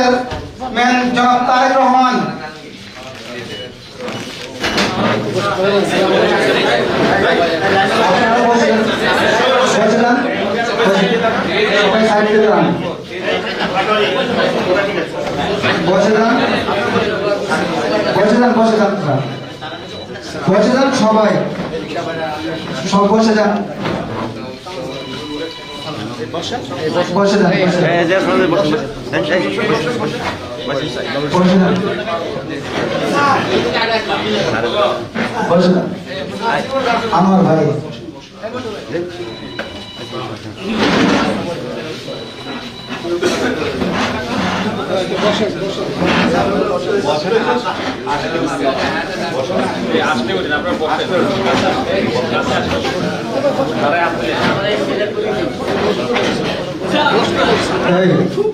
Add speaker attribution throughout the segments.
Speaker 1: Chairman জনাব তারেক রহমান। বসে যান সবাই, সব বসে যান, বসে যান, আমার ভাই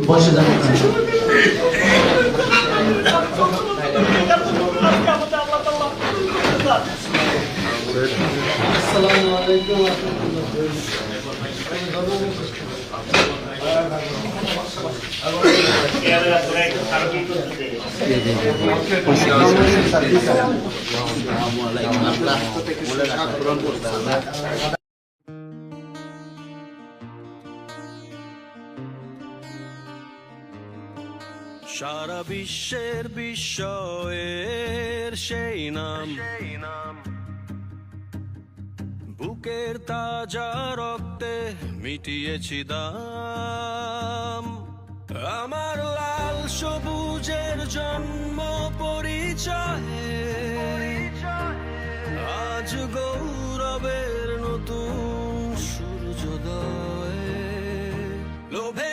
Speaker 1: বসে যান। আসসালামু আলাইকুম।
Speaker 2: সারা বিশ্বের বিস্ময়ের সেই নাম, বুকের তাজা রক্তে মিটিয়েছি দাম। আমার লাল সবুজের জন্ম পরিচয়ে আজ গৌরবের নতুন সূর্যোদয়। লোভে